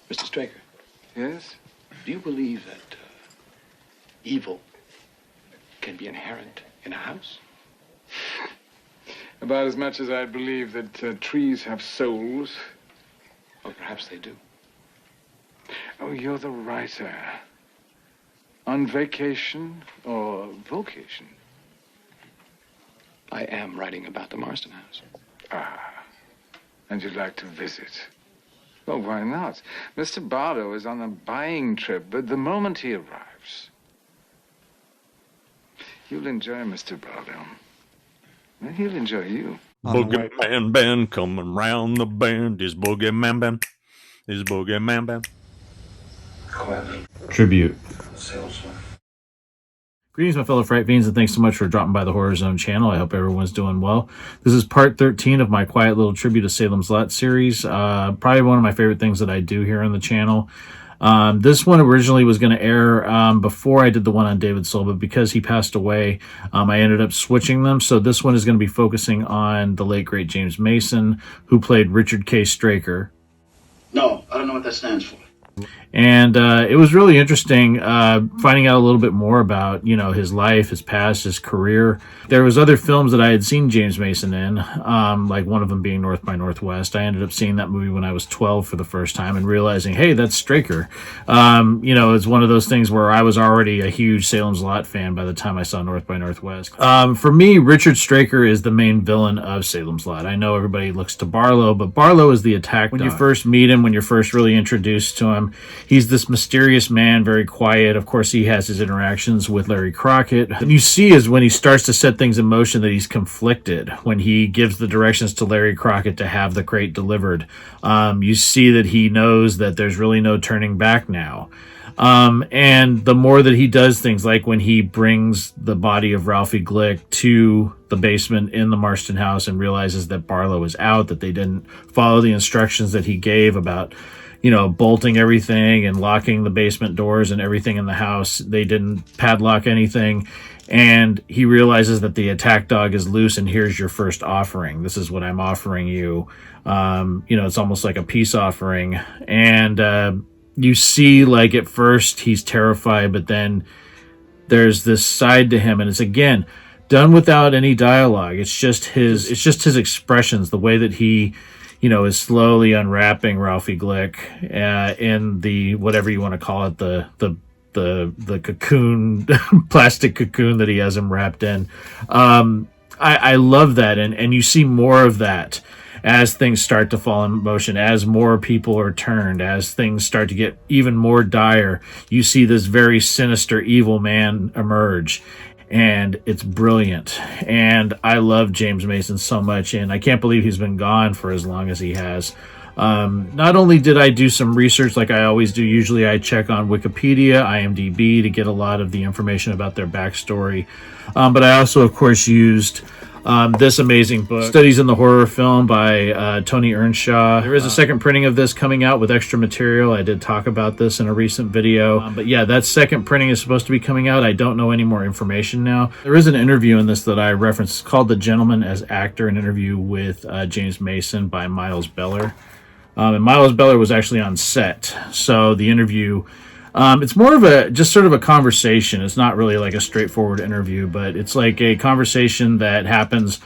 Mr. Straker, Yes? do you believe that evil can be inherent in a house? About as much as I believe that trees have souls. Or perhaps they do. Oh, you're the writer. On vacation or vocation? I am writing about the Marston house. Ah, and you'd like to visit? Well, why not? Mr. Barlow is on a buying trip, but the moment he arrives, you'll enjoy Mr. Barlow. And he'll enjoy you. Boogeyman band coming round the bend. Is Boogeyman band? Is Boogeyman band? Tribute. Greetings, my fellow Fright Fiends, and thanks so much for dropping by the Horror Zone channel. I hope everyone's doing well. This is part 13 of my quiet little tribute to Salem's Lot series. Probably one of my favorite things that I do here on the channel. This one originally was going to air before I did the one on David Soul, but because he passed away, I ended up switching them. So this one is going to be focusing on the late, great James Mason, who played Richard K. Straker. No, I don't know what that stands for. And it was really interesting finding out a little bit more about, you know, his life, his past, his career. There was other films that I had seen James Mason in, like one of them being North by Northwest. I ended up seeing that movie when I was 12 for the first time and realizing, hey, that's Straker. You know, it's one of those things where I was already a huge Salem's Lot fan by the time I saw North by Northwest. For me, Richard Straker is the main villain of Salem's Lot. I know everybody looks to Barlow, but Barlow is the attack dog. When you first meet him, when you're first really introduced to him, he's this mysterious man, very quiet. Of course, he has his interactions with Larry Crockett. And you see is when he starts to set things in motion that he's conflicted. When he gives the directions to Larry Crockett to have the crate delivered, you see that he knows that there's really no turning back now. And the more that he does things, like when he brings the body of Ralphie Glick to the basement in the Marston house and realizes that Barlow is out, that they didn't follow the instructions that he gave about, you know, bolting everything and locking the basement doors and everything in the house. They didn't padlock anything. And he realizes that the attack dog is loose, and here's your first offering. This is what I'm offering you. You know, it's almost like a peace offering. And you see, like, at first he's terrified, but then there's this side to him, and it's, again, done without any dialogue. It's just his expressions, the way that he, you know, is slowly unwrapping Ralphie Glick in the, whatever you want to call it, the cocoon, plastic cocoon that he has him wrapped in. I love that, and you see more of that as things start to fall in motion, as more people are turned, as things start to get even more dire. You see this very sinister, evil man emerge. And it's brilliant. And I love James Mason so much, and I can't believe he's been gone for as long as he has. Not only did I do some research like I always do, usually I check on Wikipedia, IMDb to get a lot of the information about their backstory, but I also, of course, used this amazing book, Studies in the Horror Film by Tony Earnshaw. There is a second printing of this coming out with extra material. I did talk about this in a recent video. But yeah, that second printing is supposed to be coming out. I don't know any more information now. There is an interview in this that I referenced. It's called The Gentleman as Actor, an interview with James Mason by Miles Beller. And Miles Beller was actually on set. So the interview... it's more of a, just sort of a conversation. It's not really like a straightforward interview, but it's like a conversation that happens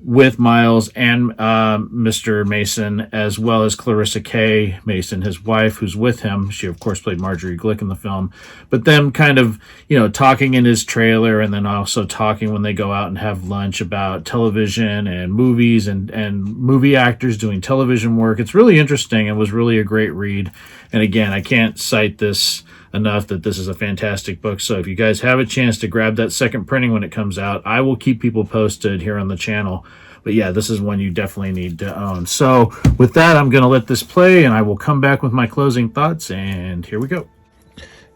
with Miles and Mr. Mason, as well as Clarissa Kay Mason, his wife, who's with him. She, of course, played Marjorie Glick in the film. But them kind of, you know, talking in his trailer, and then also talking when they go out and have lunch about television and movies and movie actors doing television work. It's really interesting and was really a great read. And again, I can't cite this enough that this is a fantastic book. So if you guys have a chance to grab that second printing when it comes out, I will keep people posted here on the channel. But yeah, this is one you definitely need to own. So with that, I'm going to let this play, and I will come back with my closing thoughts, and here we go.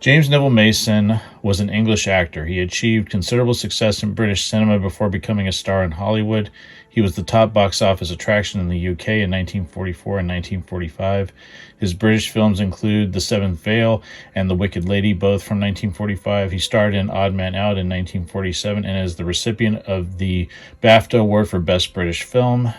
James Neville Mason was an English actor. He achieved considerable success in British cinema before becoming a star in Hollywood. He was the top box office attraction in the UK in 1944 and 1945. His British films include The Seventh Veil and The Wicked Lady, both from 1945. He starred in Odd Man Out in 1947 and is the recipient of the BAFTA Award for Best British Film.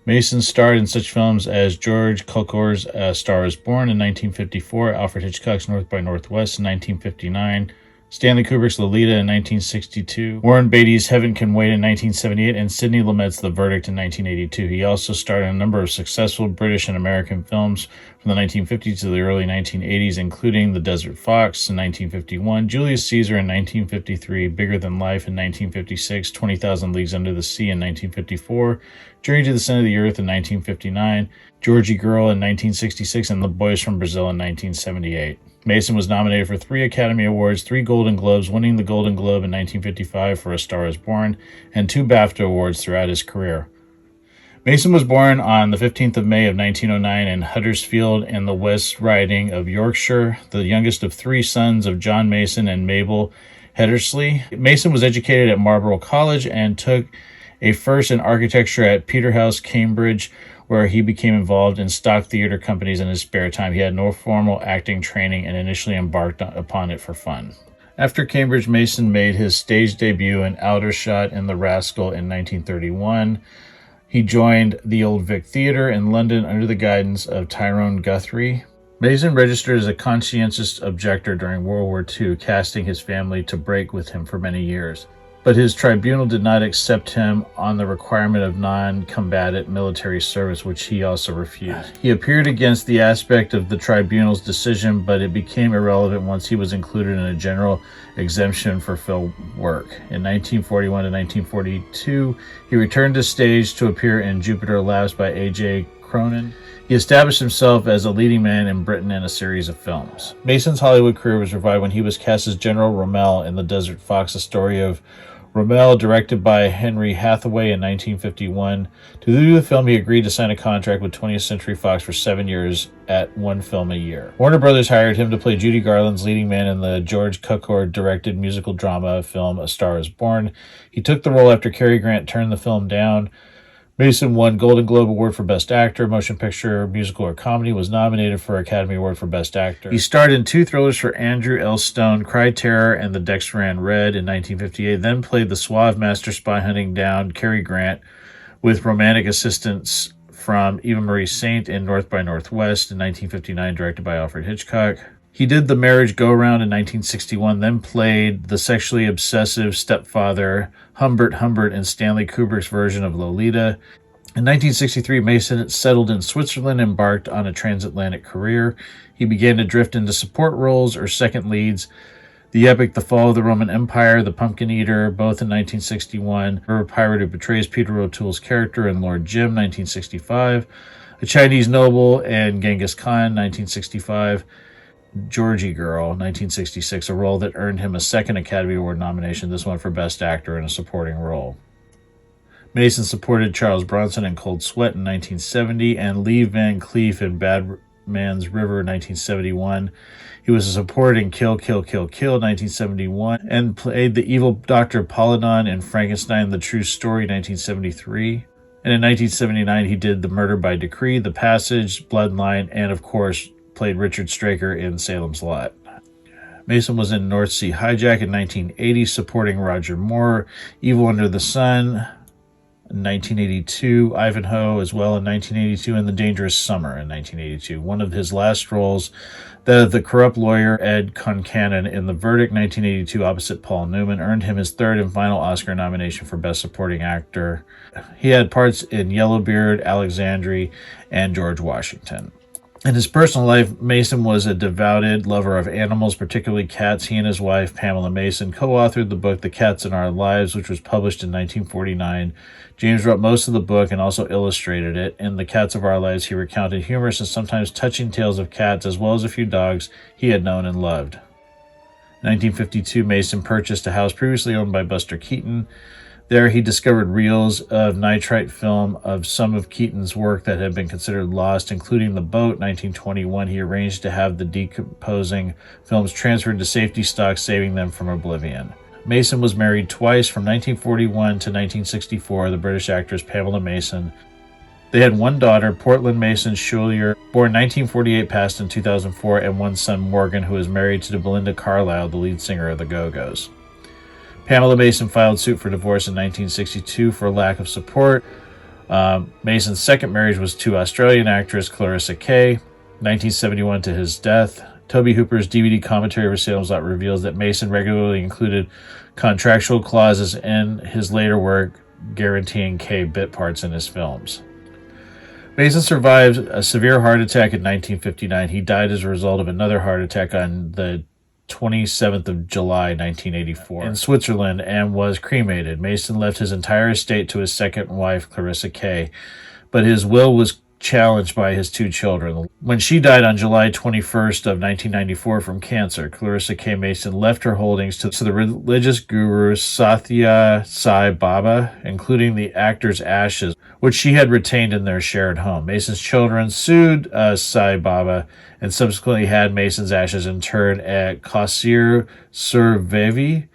Mason starred in such films as George Cukor's A Star is Born in 1954, Alfred Hitchcock's North by Northwest in 1959, Stanley Kubrick's Lolita in 1962, Warren Beatty's Heaven Can Wait in 1978, and Sidney Lumet's The Verdict in 1982. He also starred in a number of successful British and American films from the 1950s to the early 1980s, including The Desert Fox in 1951, Julius Caesar in 1953, Bigger Than Life in 1956, 20,000 Leagues Under the Sea in 1954, Journey to the Center of the Earth in 1959, Georgie Girl in 1966, and The Boys from Brazil in 1978. Mason was nominated for 3 Academy Awards, 3 Golden Globes, winning the Golden Globe in 1955 for A Star is Born, and 2 BAFTA Awards throughout his career. Mason was born on the 15th of May of 1909 in Huddersfield in the West Riding of Yorkshire, the youngest of 3 sons of John Mason and Mabel Heddersley. Mason was educated at Marlborough College and took a first in architecture at Peterhouse, Cambridge, where he became involved in stock theater companies in his spare time. He had no formal acting training and initially embarked upon it for fun. After Cambridge, Mason made his stage debut in Aldershot in The Rascal in 1931. He joined the Old Vic Theatre in London under the guidance of Tyrone Guthrie. Mason registered as a conscientious objector during World War II, casting his family to break with him for many years. But his tribunal did not accept him on the requirement of non-combatant military service, which he also refused. He appeared against the aspect of the tribunal's decision, but it became irrelevant once he was included in a general exemption for film work. In 1941 to 1942, he returned to stage to appear in Jupiter Labs by A.J. Cronin. He established himself as a leading man in Britain in a series of films. Mason's Hollywood career was revived when he was cast as General Rommel in The Desert Fox, a story of Rommel, directed by Henry Hathaway in 1951. To do the film, he agreed to sign a contract with 20th Century Fox for 7 years at 1 film a year. Warner Brothers hired him to play Judy Garland's leading man in the George Cukor-directed musical drama film A Star is Born. He took the role after Cary Grant turned the film down. Mason won Golden Globe Award for Best Actor, Motion Picture, Musical, or Comedy, was nominated for Academy Award for Best Actor. He starred in 2 thrillers for Andrew L. Stone, Cry Terror and The Decks Ran Red in 1958, then played the suave master spy hunting down Cary Grant with romantic assistance from Eva Marie Saint in North by Northwest in 1959, directed by Alfred Hitchcock. He did The Marriage Go-Round in 1961, then played the sexually obsessive stepfather Humbert Humbert in Stanley Kubrick's version of Lolita. In 1963, Mason settled in Switzerland and embarked on a transatlantic career. He began to drift into support roles or second leads. The epic The Fall of the Roman Empire, The Pumpkin Eater, both in 1961, A Pirate Who Betrays Peter O'Toole's character in Lord Jim, 1965, A Chinese Noble and Genghis Khan, 1965, Georgie Girl, 1966, a role that earned him a 2nd Academy Award nomination, this one for Best Actor in a Supporting Role. Mason supported Charles Bronson in Cold Sweat in 1970 and Lee Van Cleef in Bad Man's River in 1971. He was a support in Kill, Kill, Kill, Kill 1971 and played the evil Dr. Polydon in Frankenstein, The True Story 1973. And in 1979, he did The Murder by Decree, The Passage, Bloodline, and of course, played Richard Straker in Salem's Lot. Mason was in North Sea Hijack in 1980, supporting Roger Moore, Evil Under the Sun in 1982, Ivanhoe as well in 1982, and The Dangerous Summer in 1982. One of his last roles, that of the corrupt lawyer Ed Concannon in The Verdict 1982 opposite Paul Newman, earned him his 3rd and final Oscar nomination for Best Supporting Actor. He had parts in Yellowbeard, Alexandria, and George Washington. In his personal life, Mason was a devoted lover of animals, particularly cats. He and his wife, Pamela Mason, co-authored the book The Cats in Our Lives, which was published in 1949. James wrote most of the book and also illustrated it. In The Cats of Our Lives, he recounted humorous and sometimes touching tales of cats, as well as a few dogs he had known and loved. In 1952, Mason purchased a house previously owned by Buster Keaton. There he discovered reels of nitrite film of some of Keaton's work that had been considered lost, including The Boat, 1921. He arranged to have the decomposing films transferred to safety stock, saving them from oblivion. Mason was married twice, from 1941 to 1964, the British actress Pamela Mason. They had 1 daughter, Portland Mason Schulier, born 1948, passed in 2004, and 1 son, Morgan, who is married to Belinda Carlisle, the lead singer of the Go-Go's. Pamela Mason filed suit for divorce in 1962 for lack of support. Mason's second marriage was to Australian actress Clarissa Kay, 1971 to his death. Toby Hooper's DVD commentary over Salem's Lot reveals that Mason regularly included contractual clauses in his later work guaranteeing Kay bit parts in his films. Mason survived a severe heart attack in 1959. He died as a result of another heart attack on the 27th of July, 1984, in Switzerland, and was cremated. Mason left his entire estate to his second wife, Clarissa Kay, but his will was challenged by his two children. When she died on July 21st of 1994 from cancer, Clarissa K. Mason left her holdings to the religious guru Sathya Sai Baba, including the actor's ashes, which she had retained in their shared home. Mason's children sued Sai Baba and subsequently had Mason's ashes interred at Cassier-sur-Vevey,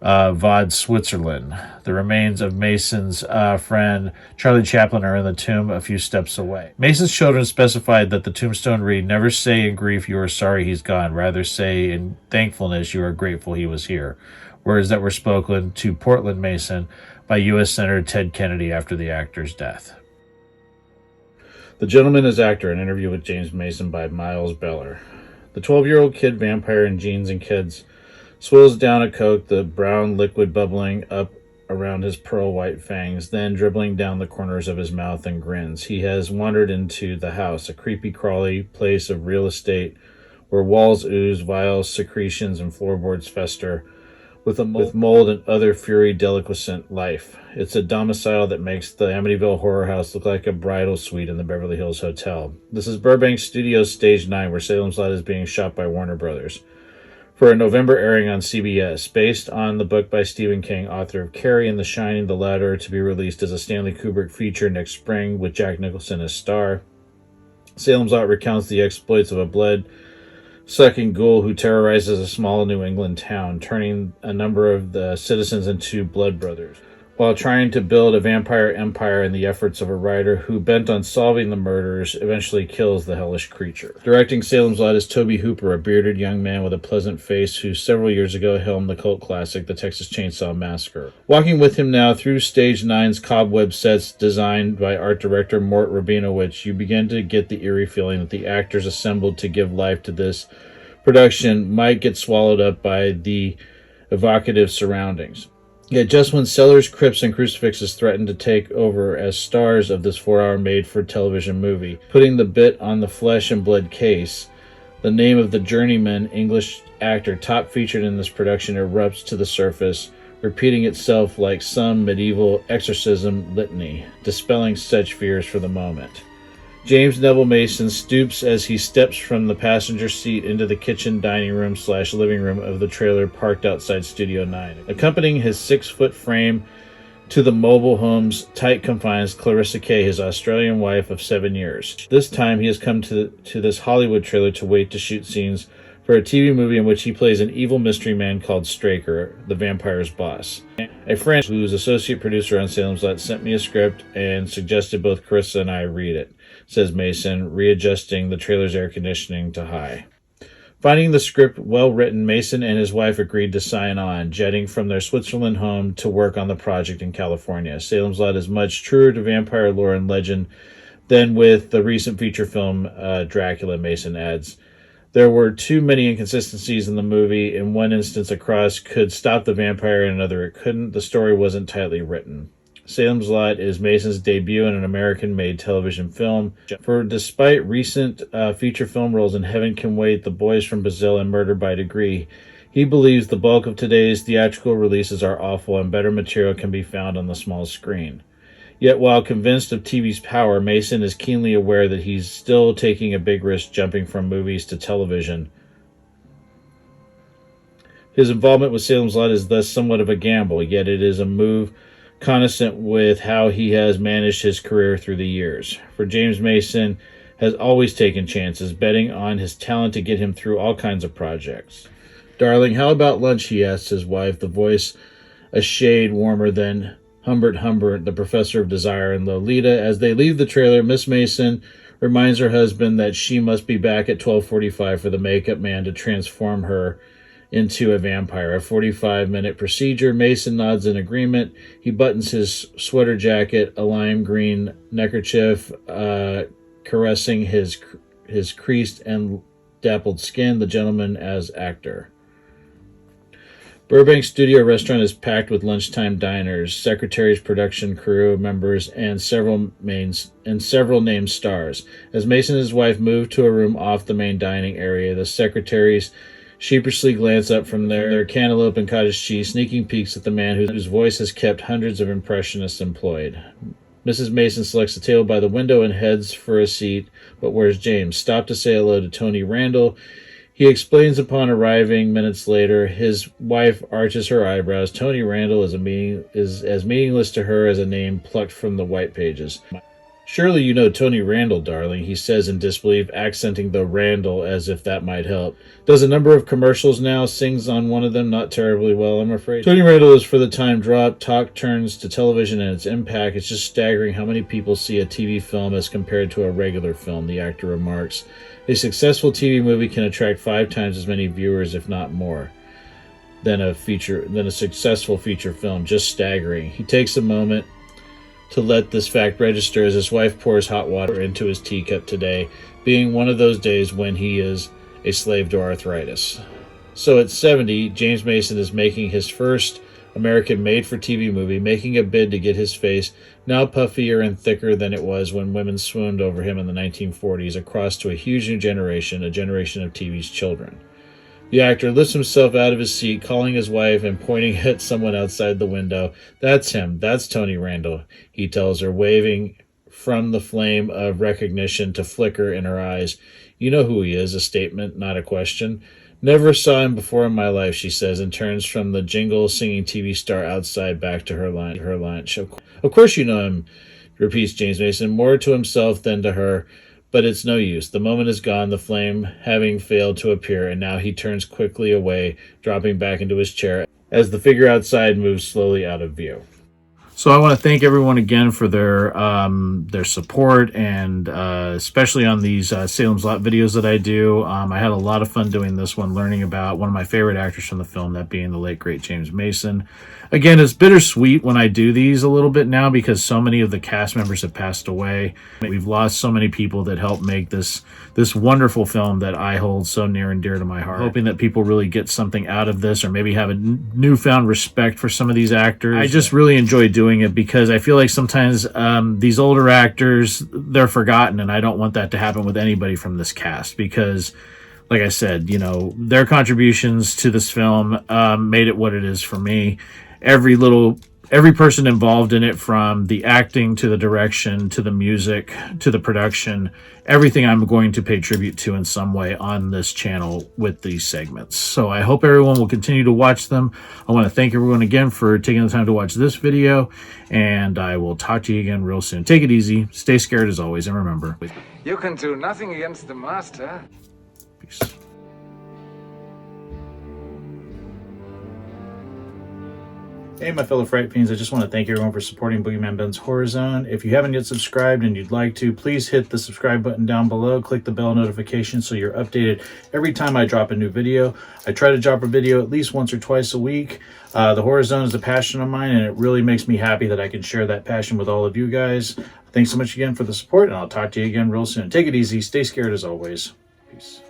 Vaud, Switzerland. The remains of Mason's friend Charlie Chaplin are in the tomb a few steps away. Mason's children specified that the tombstone read, "Never say in grief you are sorry he's gone, rather say in thankfulness you are grateful he was here," words that were spoken to Portland Mason by U.S. Senator Ted Kennedy after the actor's death. The Gentleman is Actor, an interview with James Mason by Miles Beller. The 12-year-old kid vampire in jeans and kids swills down a Coke, the brown liquid bubbling up around his pearl-white fangs, then dribbling down the corners of his mouth and grins. He has wandered into the house, a creepy-crawly place of real estate where walls ooze vile secretions and floorboards fester with mold and other fury-deliquescent life. It's a domicile that makes the Amityville Horror House look like a bridal suite in the Beverly Hills Hotel. This is Burbank Studios Stage 9, where Salem's Lot is being shot by Warner Brothers for a November airing on CBS, based on the book by Stephen King, author of Carrie and The Shining, the latter to be released as a Stanley Kubrick feature next spring with Jack Nicholson as star. Salem's Lot recounts the exploits of a blood-sucking ghoul who terrorizes a small New England town, turning a number of the citizens into blood brothers, while trying to build a vampire empire in the efforts of a writer who, bent on solving the murders, eventually kills the hellish creature. Directing Salem's Lot is Toby Hooper, a bearded young man with a pleasant face who several years ago helmed the cult classic The Texas Chainsaw Massacre. Walking with him now through Stage 9's cobweb sets designed by art director Mort Rabinowitz, you begin to get the eerie feeling that the actors assembled to give life to this production might get swallowed up by the evocative surroundings. Yet just when cellars, crypts, and crucifixes threaten to take over as stars of this 4-hour made-for-television movie, putting the bit on the flesh and blood case, the name of the journeyman English actor top featured in this production erupts to the surface, repeating itself like some medieval exorcism litany, dispelling such fears for the moment. James Neville Mason stoops as he steps from the passenger seat into the kitchen dining room / living room of the trailer parked outside Studio 9. Accompanying his 6-foot frame to the mobile home's tight confines, Clarissa Kay, his Australian wife of 7 years. This time he has come to this Hollywood trailer to wait to shoot scenes for a TV movie in which he plays an evil mystery man called Straker, the vampire's boss. A friend who is associate producer on Salem's Lot sent me a script and suggested both Carissa and I read it, says Mason, readjusting the trailer's air conditioning to high. Finding the script well-written, Mason and his wife agreed to sign on, jetting from their Switzerland home to work on the project in California. Salem's Lot is much truer to vampire lore and legend than with the recent feature film Dracula, Mason adds. There were too many inconsistencies in the movie. In one instance, a cross could stop the vampire, in another it couldn't. The story wasn't tightly written. Salem's Lot is Mason's debut in an American-made television film. For despite recent feature film roles in Heaven Can Wait, The Boys from Brazil, and Murder by Degree, he believes the bulk of today's theatrical releases are awful and better material can be found on the small screen. Yet while convinced of TV's power, Mason is keenly aware that he's still taking a big risk jumping from movies to television. His involvement with Salem's Lot is thus somewhat of a gamble, yet it is a move consistent with how he has managed his career through the years. For James Mason has always taken chances, betting on his talent to get him through all kinds of projects. "Darling, how about lunch?" he asks his wife, the voice a shade warmer than Humbert, the professor of desire in Lolita. As they leave the trailer, Miss Mason reminds her husband that she must be back at 12:45 for the makeup man to transform her into a vampire. A 45-minute procedure. Mason nods in agreement. He buttons his sweater jacket, a lime green neckerchief, caressing his creased and dappled skin. The gentleman as actor. Burbank Studio Restaurant is packed with lunchtime diners, secretaries, production crew members, and several named stars. As Mason and his wife move to a room off the main dining area, the secretaries sheepishly glance up from their cantaloupe and cottage cheese, sneaking peeks at the man whose voice has kept hundreds of impressionists employed. Mrs. Mason selects a table by the window and heads for a seat, but where's James? Stop to say hello to Tony Randall. He explains upon arriving minutes later. His wife arches her eyebrows. Tony Randall is as meaningless to her as a name plucked from the white pages. Surely you know Tony Randall, darling, he says in disbelief, accenting the Randall as if that might help. Does a number of commercials now, sings on one of them, not terribly well, I'm afraid. Tony Randall is for the time dropped. Talk turns to television and its impact. It's just staggering how many people see a TV film as compared to a regular film, the actor remarks. A successful TV movie can attract 5 times as many viewers, if not more, than a successful feature film. Just staggering. He takes a moment to let this fact register as his wife pours hot water into his teacup today, being one of those days when he is a slave to arthritis. So at 70, James Mason is making his first American made-for-TV movie, making a bid to get his face, now puffier and thicker than it was when women swooned over him in the 1940s, across to a huge new generation, a generation of TV's children. The actor lifts himself out of his seat, calling his wife and pointing at someone outside the window. That's him. That's Tony Randall, he tells her, waving from the flame of recognition to flicker in her eyes. You know who he is, a statement, not a question. Never saw him before in my life, she says, and turns from the jingle-singing TV star outside back to her lunch. Of course you know him, repeats James Mason, more to himself than to her. But it's no use. The moment is gone, the flame having failed to appear, and now he turns quickly away, dropping back into his chair as the figure outside moves slowly out of view. So I want to thank everyone again for their support, and especially on these Salem's Lot videos that I do. I had a lot of fun doing this one, learning about one of my favorite actors from the film, that being the late, great James Mason. Again, it's bittersweet when I do these a little bit now because so many of the cast members have passed away. We've lost so many people that helped make this wonderful film that I hold so near and dear to my heart. Hoping that people really get something out of this, or maybe have a newfound respect for some of these actors. I just really enjoy doing it because I feel like sometimes these older actors, they're forgotten, and I don't want that to happen with anybody from this cast because, like I said, you know, their contributions to this film made it what it is for me. Every person involved in it, from the acting to the direction to the music to the production, everything I'm going to pay tribute to in some way on this channel with these segments. So I hope everyone will continue to watch them. I want to thank everyone again for taking the time to watch this video, and I will talk to you again real soon. Take it easy, stay scared as always, and remember, You can do nothing against the master. peace. Hey, my fellow Fright Fiends, I just want to thank everyone for supporting Boogeyman Ben's Horror Zone. If you haven't yet subscribed and you'd like to, please hit the subscribe button down below. Click the bell notification so you're updated every time I drop a new video. I try to drop a video at least once or twice a week. The Horror Zone is a passion of mine, and it really makes me happy that I can share that passion with all of you guys. Thanks so much again for the support, and I'll talk to you again real soon. Take it easy. Stay scared as always. Peace.